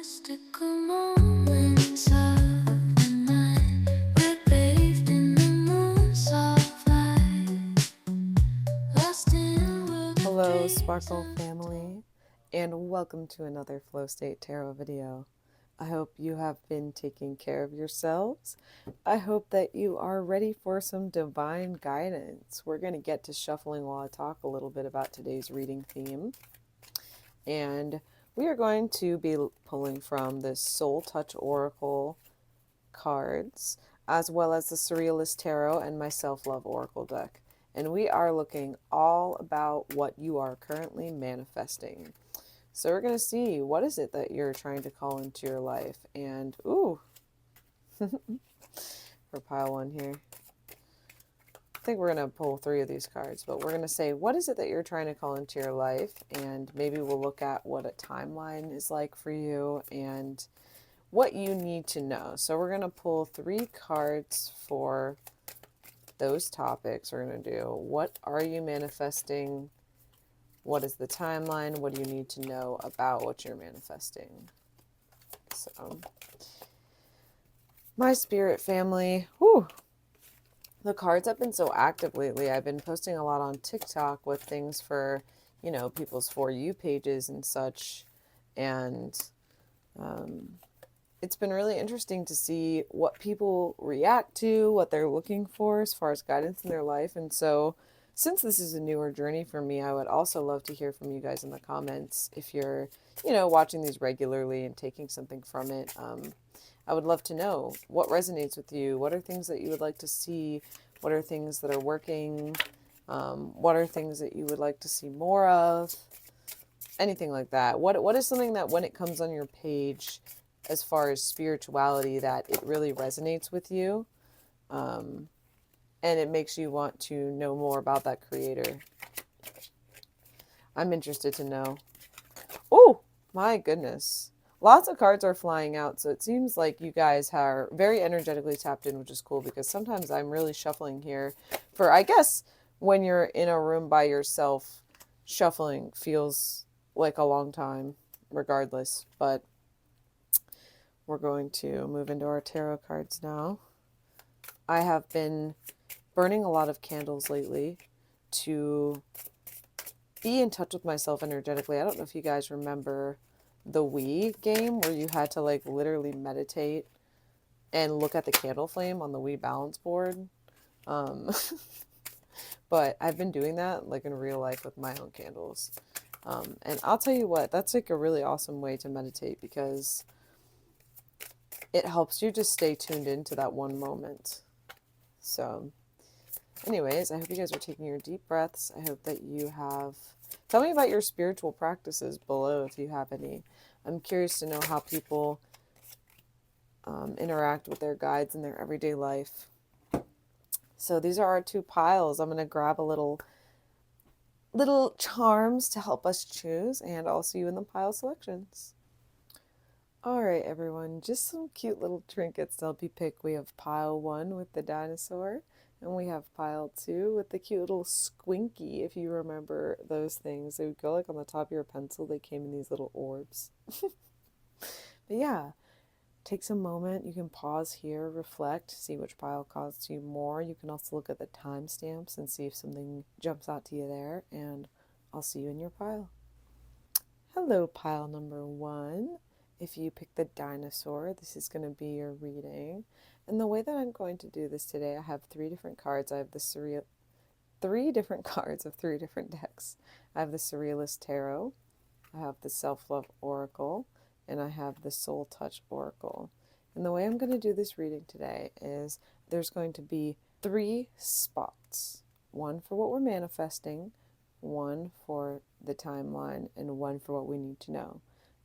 mystical moments of the night. We're bathed in the moon's soft light, lost in world Hello, dreams Sparkle and family, and welcome to another Flow State Tarot video. I hope you have been taking care of yourselves. I hope that you are ready for some divine guidance. We're going to get to shuffling while I talk a little bit about today's reading theme. And we are going to be pulling from the Soul Touch Oracle cards, as well as the Surrealist Tarot and my Self Love Oracle deck. And we are looking all about what you are currently manifesting. So we're going to see, what is it that you're trying to call into your life? And, ooh, for pile one here. I think we're going to pull 3 of these cards, but we're going to say, what is it that you're trying to call into your life? And maybe we'll look at what a timeline is like for you and what you need to know. So we're going to pull 3 cards for those topics. We're going to do, what are you manifesting? What is the timeline? What do you need to know about what you're manifesting? So, my spirit family, whew, the cards have been so active lately. I've been posting a lot on TikTok with things for, people's For You pages and such. And it's been really interesting to see what people react to, what they're looking for as far as guidance in their life. And so, since this is a newer journey for me, I would also love to hear from you guys in the comments if you're, watching these regularly and taking something from it. I would love to know what resonates with you. What are things that you would like to see? What are things that are working? What are things that you would like to see more of? Anything like that. What is something that when it comes on your page, as far as spirituality, that it really resonates with you, and it makes you want to know more about that creator? I'm interested to know. Oh, my goodness. Lots of cards are flying out, so it seems like you guys are very energetically tapped in, which is cool because sometimes I'm really shuffling here for, I guess, when you're in a room by yourself, shuffling feels like a long time regardless. But we're going to move into our tarot cards now. I have been burning a lot of candles lately to be in touch with myself energetically. I don't know if you guys remember the Wii game where you had to literally meditate and look at the candle flame on the Wii balance board. But I've been doing that in real life with my own candles. And I'll tell you what, that's a really awesome way to meditate because it helps you just stay tuned into that one moment. So anyways, I hope you guys are taking your deep breaths. I hope that you have... Tell me about your spiritual practices below if you have any. I'm curious to know how people interact with their guides in their everyday life. So these are our 2 piles. I'm going to grab a little charms to help us choose, and I'll see you in the pile selections. All right, everyone, just some cute little trinkets to help you pick. We have pile 1 with the dinosaur, and we have pile 2 with the cute little squinky, if you remember those things. They would go on the top of your pencil. They came in these little orbs. But yeah, take some moment. You can pause here, reflect, see which pile calls to you more. You can also look at the timestamps and see if something jumps out to you there, and I'll see you in your pile. Hello, pile number 1. If you pick the dinosaur, this is going to be your reading. And the way that I'm going to do this today, I have 3 different cards. I have the 3 different cards of 3 different decks. I have the Surrealist Tarot, I have the Self-Love Oracle, and I have the Soul Touch Oracle. And the way I'm going to do this reading today is there's going to be 3 spots. 1 for what we're manifesting, 1 for the timeline, and 1 for what we need to know.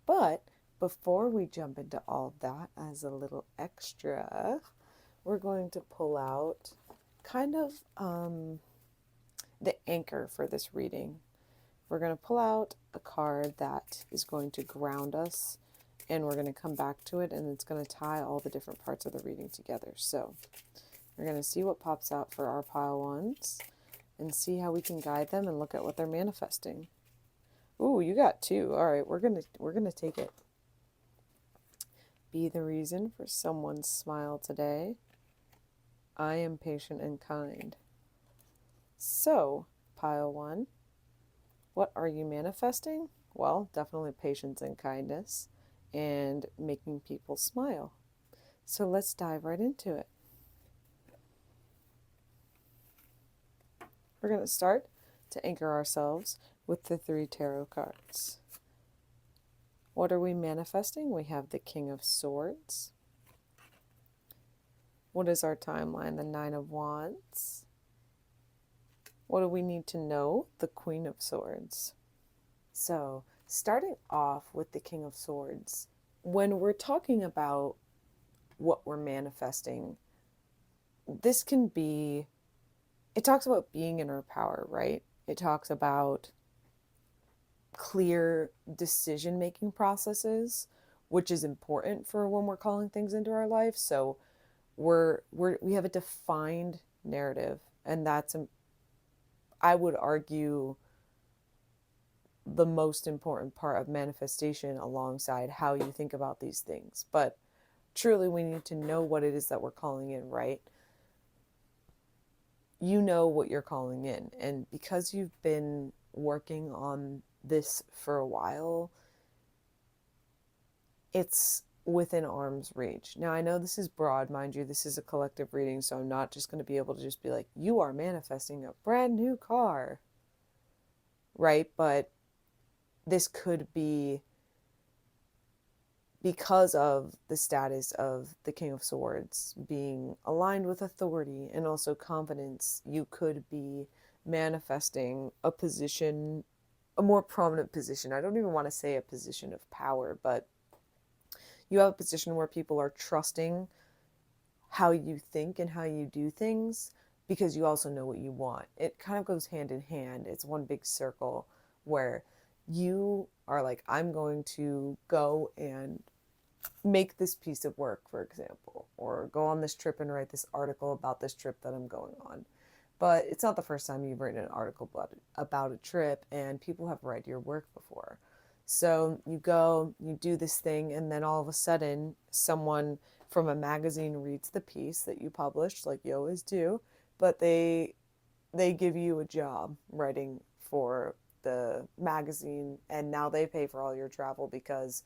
But before we jump into all of that, as a little extra, we're going to pull out kind of the anchor for this reading. We're going to pull out a card that is going to ground us, and we're going to come back to it, and it's going to tie all the different parts of the reading together. So we're going to see what pops out for our pile 1s and see how we can guide them and look at what they're manifesting. Ooh, you got 2. All right, we're gonna take it. be the reason for someone's smile today. I am patient and kind. So, pile one, what are you manifesting? Well, definitely patience and kindness and making people smile. So let's dive right into it. We're going to start to anchor ourselves with the 3 tarot cards. What are we manifesting? We have the King of Swords. What is our timeline? The 9 of Wands. What do we need to know? The Queen of Swords. So, starting off with the King of Swords, when we're talking about what we're manifesting, this can be, it talks about being in our power, right? It talks about clear decision-making processes, which is important for when we're calling things into our life. So we have a defined narrative, and that's, I would argue, the most important part of manifestation alongside how you think about these things. But truly, we need to know what it is that we're calling in, right? You know what you're calling in. And because you've been working on this for a while, it's within arm's reach. Now, I know this is broad, mind you, this is a collective reading, so I'm not just going to be able to just be like, you are manifesting a brand new car, right? But this could be because of the status of the King of Swords being aligned with authority and also confidence. You could be manifesting a position, a more prominent position. I don't even want to say a position of power, but you have a position where people are trusting how you think and how you do things because you also know what you want. It kind of goes hand in hand. It's one big circle where you are like, I'm going to go and make this piece of work, for example, or go on this trip and write this article about this trip that I'm going on. But it's not the first time you've written an article about a trip, and people have read your work before. So you go, you do this thing, and then all of a sudden, someone from a magazine reads the piece that you published, like you always do, but they give you a job writing for the magazine, and now they pay for all your travel because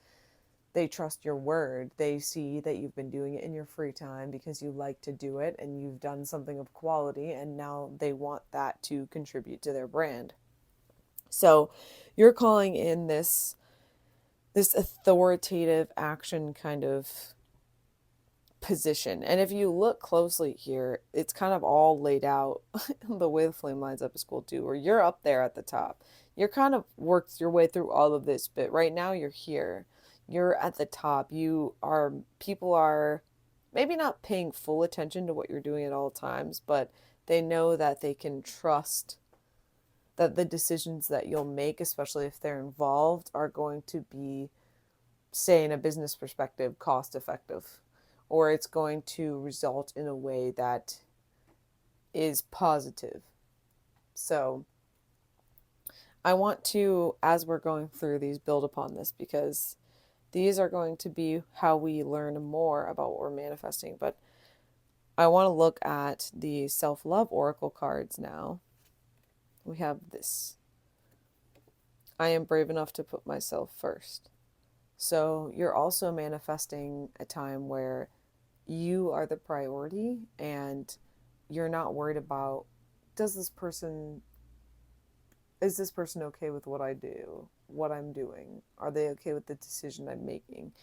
they trust your word. They see that you've been doing it in your free time because you like to do it and you've done something of quality, and now they want that to contribute to their brand. So you're calling in this authoritative action kind of position. And if you look closely here, it's kind of all laid out the way the flame lines up is school too, where you're up there at the top. You're kind of worked your way through all of this, but right now you're here. You're at the top. People are maybe not paying full attention to what you're doing at all times, but they know that they can trust that the decisions that you'll make, especially if they're involved, are going to be, say, in a business perspective, cost effective, or it's going to result in a way that is positive. So I want to, as we're going through these, build upon this because these are going to be how we learn more about what we're manifesting. But I want to look at the self-love oracle cards now. We have this. I am brave enough to put myself first. So you're also manifesting a time where you are the priority and you're not worried about, is this person okay with what I do, what I'm doing? Are they okay with the decision I'm making?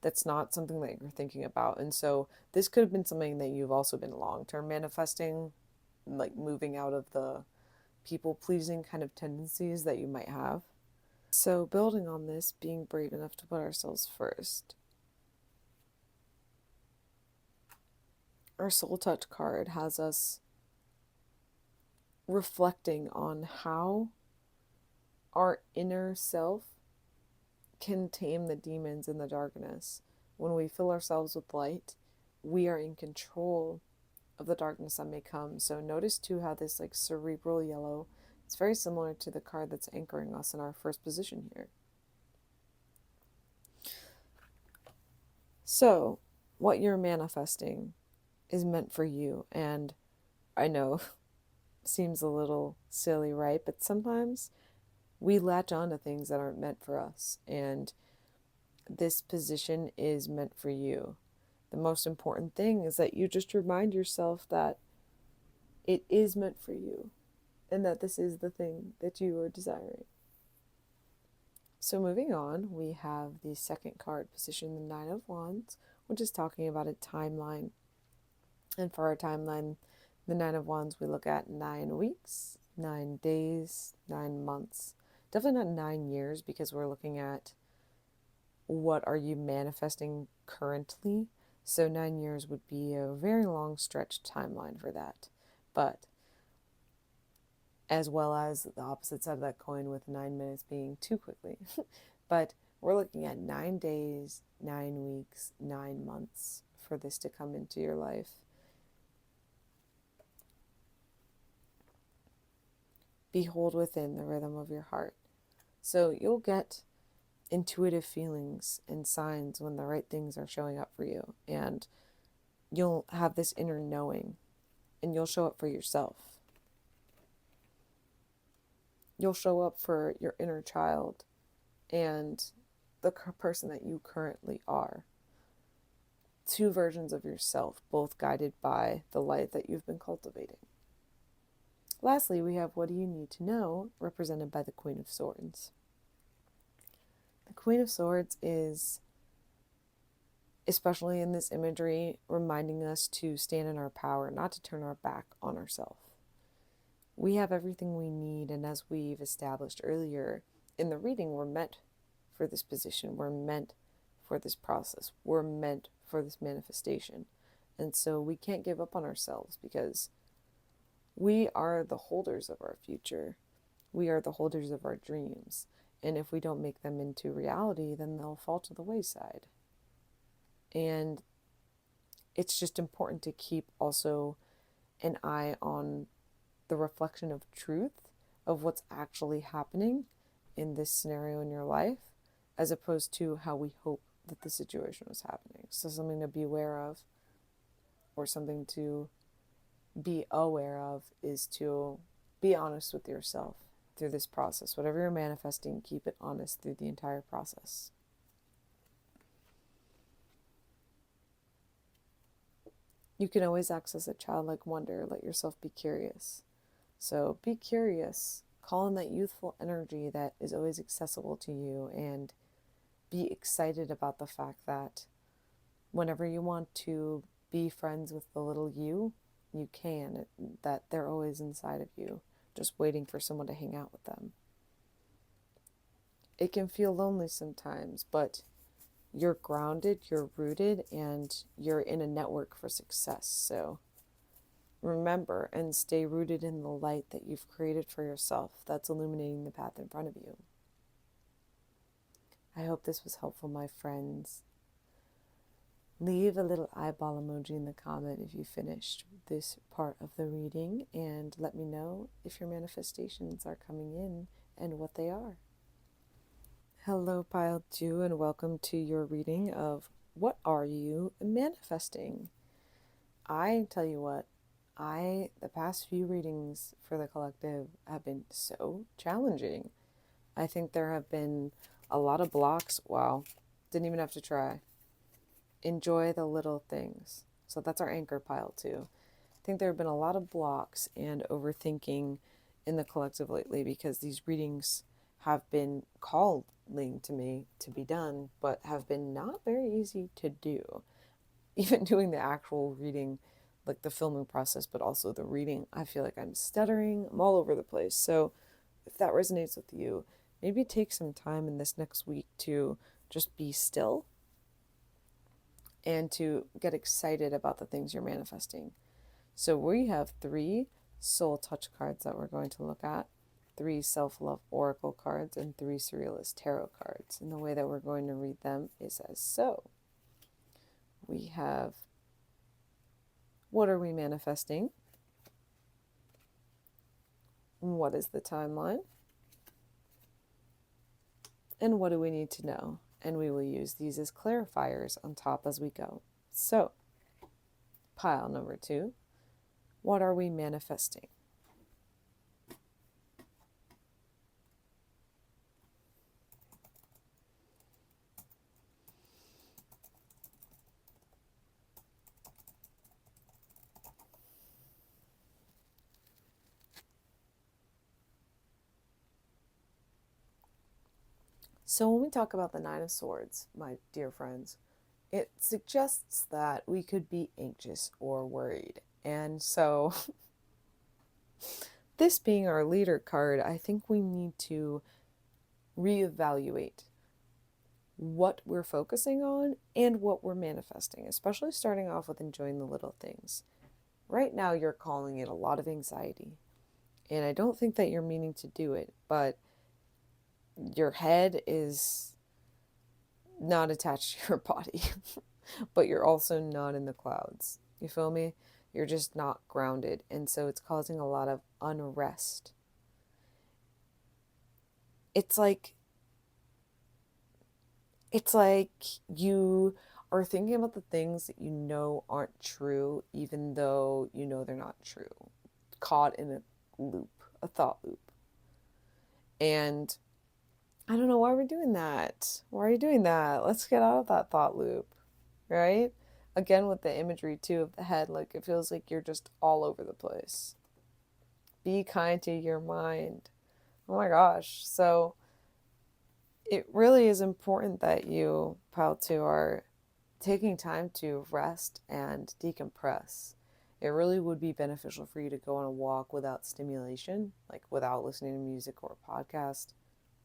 That's not something that you're thinking about. And so this could have been something that you've also been long-term manifesting, like moving out of the people-pleasing kind of tendencies that you might have. So building on this, being brave enough to put ourselves first. Our soul touch card has us reflecting on how our inner self can tame the demons in the darkness. When we fill ourselves with light, we are in control of the darkness that may come. So notice too how this like cerebral yellow, it's very similar to the card that's anchoring us in our first position here. So, what you're manifesting is meant for you. And I know seems a little silly, right? But sometimes we latch on to things that aren't meant for us. And this position is meant for you. The most important thing is that you just remind yourself that it is meant for you and that this is the thing that you are desiring. So, moving on, we have the second card position, the Nine of Wands, which is talking about a timeline. And for our timeline, the Nine of Wands, we look at 9 weeks, 9 days, 9 months. Definitely not 9 years, because we're looking at what are you manifesting currently. So 9 years would be a very long stretch timeline for that. But as well as the opposite side of that coin with 9 minutes being too quickly. But we're looking at 9 days, 9 weeks, 9 months for this to come into your life. Behold within the rhythm of your heart. So you'll get intuitive feelings and signs when the right things are showing up for you. And you'll have this inner knowing, and you'll show up for yourself. You'll show up for your inner child and the person that you currently are. Two versions of yourself, both guided by the light that you've been cultivating. Lastly, we have what do you need to know, represented by the Queen of Swords. The Queen of Swords is, especially in this imagery, reminding us to stand in our power, not to turn our back on ourselves. We have everything we need, and as we've established earlier in the reading, we're meant for this position. We're meant for this process. We're meant for this manifestation. And so we can't give up on ourselves, because we are the holders of our future. We are the holders of our dreams. And if we don't make them into reality, then they'll fall to the wayside. And it's just important to keep also an eye on the reflection of truth of what's actually happening in this scenario in your life, as opposed to how we hope that the situation was happening. So something to be aware of, or something to be aware of, is to be honest with yourself through this process. Whatever you're manifesting, keep it honest through the entire process. You can always access a childlike wonder. Let yourself be curious. So be curious. Call in that youthful energy that is always accessible to you, and be excited about the fact that whenever you want to be friends with the little you can, that they're always inside of you, just waiting for someone to hang out with them. It can feel lonely sometimes, but you're grounded, you're rooted, and you're in a network for success. So remember and stay rooted in the light that you've created for yourself that's illuminating the path in front of you. I hope this was helpful, my friends. Leave a little eyeball emoji in the comment if you finished this part of the reading, and let me know if your manifestations are coming in and what they are. Hello, Pile 2, and welcome to your reading of What Are You Manifesting? I tell you what, the past few readings for the collective have been so challenging. I think there have been a lot of blocks. Wow, didn't even have to try. Enjoy the little things. So that's our anchor, Pile 2. I think there have been a lot of blocks and overthinking in the collective lately, because these readings have been calling to me to be done, but have been not very easy to do. Even doing the actual reading, like the filming process, but also the reading, I feel like I'm stuttering. I'm all over the place. So if that resonates with you, maybe take some time in this next week to just be still and to get excited about the things you're manifesting. So we have 3 soul touch cards that we're going to look at, 3 self-love oracle cards, and 3 surrealist tarot cards. And the way that we're going to read them is as so. We have, what are we manifesting? What is the timeline? And what do we need to know? and we will use these as clarifiers on top as we go. So, pile number 2, what are we manifesting? So, when we talk about the Nine of Swords, my dear friends, it suggests that we could be anxious or worried. And so, this being our leader card, I think we need to reevaluate what we're focusing on and what we're manifesting, especially starting off with enjoying the little things. Right now, you're calling it a lot of anxiety. And I don't think that you're meaning to do it, but your head is not attached to your body, but you're also not in the clouds. You feel me? You're just not grounded. And so it's causing a lot of unrest. It's like you are thinking about the things that you know aren't true, even though you know they're not true. Caught in a loop, a thought loop. And I don't know why we're doing that. Why are you doing that? Let's get out of that thought loop, right? Again, with the imagery too of the head, like it feels like you're just all over the place. Be kind to your mind. Oh my gosh. So it really is important that you, pile 2, are taking time to rest and decompress. It really would be beneficial for you to go on a walk without stimulation, like without listening to music or a podcast.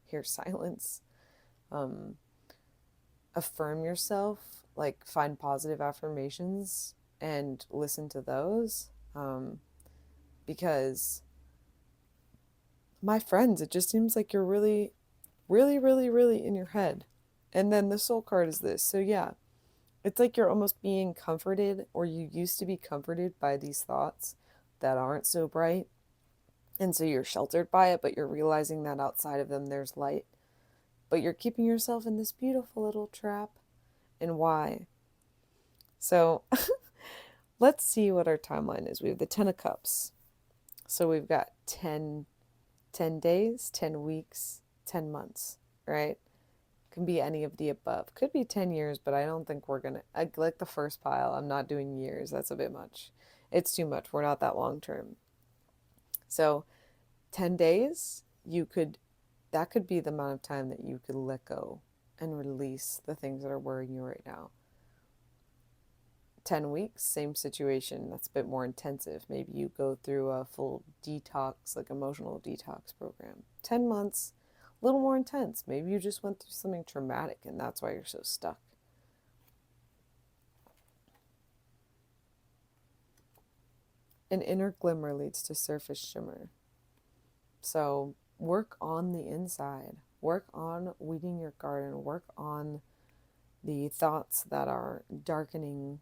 Hear silence. Um, Affirm yourself, like find positive affirmations and listen to those. Because, my friends, it just seems like you're really, really, really, really in your head. And then the soul card is this. So, yeah, it's like you're almost being comforted, or you used to be comforted by these thoughts that aren't so bright. And so you're sheltered by it, but you're realizing that outside of them there's light. But you're keeping yourself in this beautiful little trap. And why? So let's see what our timeline is. We have the 10 of Cups. So we've got 10 days, 10 weeks, 10 months, right? Can be any of the above. Could be 10 years, but I don't think we're going to. I like the first pile. I'm not doing years. That's a bit much. It's too much. We're not that long term. So 10 days, that could be the amount of time that you could let go and release the things that are worrying you right now. 10 weeks, same situation. That's a bit more intensive. Maybe you go through a full detox, like emotional detox program. 10 months, a little more intense. Maybe you just went through something traumatic and that's why you're so stuck. An inner glimmer leads to surface shimmer. So work on the inside. Work on weeding your garden. Work on the thoughts that are darkening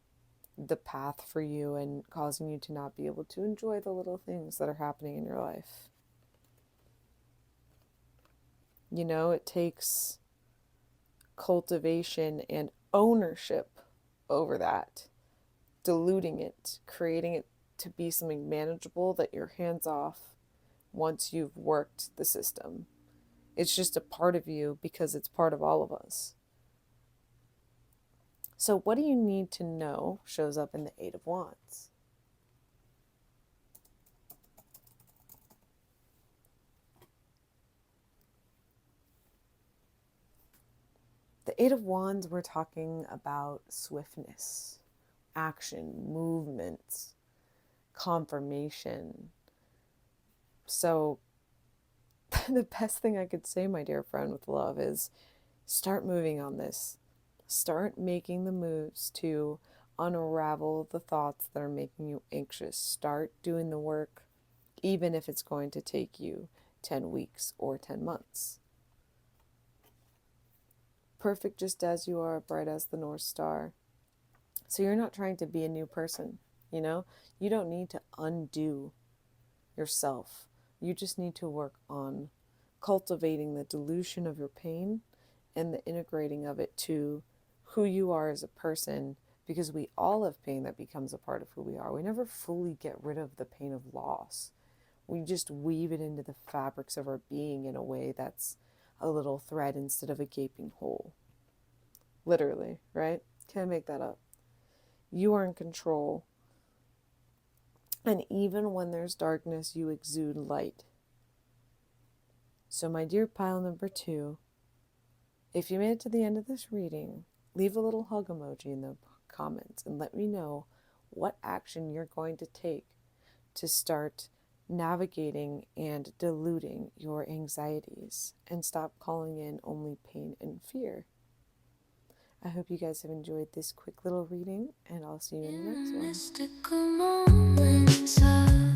the path for you and causing you to not be able to enjoy the little things that are happening in your life. You know, it takes cultivation and ownership over that, diluting it, creating it to be something manageable that you're hands off once you've worked the system. It's just a part of you because it's part of all of us. So, what do you need to know shows up in the Eight of Wands. The Eight of Wands, we're talking about swiftness, action, movement, confirmation. So, the best thing I could say, my dear friend, with love is start moving on this. Start making the moves to unravel the thoughts that are making you anxious. Start doing the work, even if it's going to take you 10 weeks or 10 months. Perfect just as you are, bright as the North Star. So you're not trying to be a new person, you know? You don't need to undo yourself. You just need to work on cultivating the dilution of your pain and the integrating of it to who you are as a person, because we all have pain that becomes a part of who we are. We never fully get rid of the pain of loss. We just weave it into the fabrics of our being in a way that's a little thread instead of a gaping hole. Literally, right? Can't make that up. You are in control. And even when there's darkness, you exude light. So, my dear pile number 2, if you made it to the end of this reading, leave a little hug emoji in the comments and let me know what action you're going to take to start navigating and diluting your anxieties and stop calling in only pain and fear. I hope you guys have enjoyed this quick little reading, and I'll see you in the next one. Mystical moments of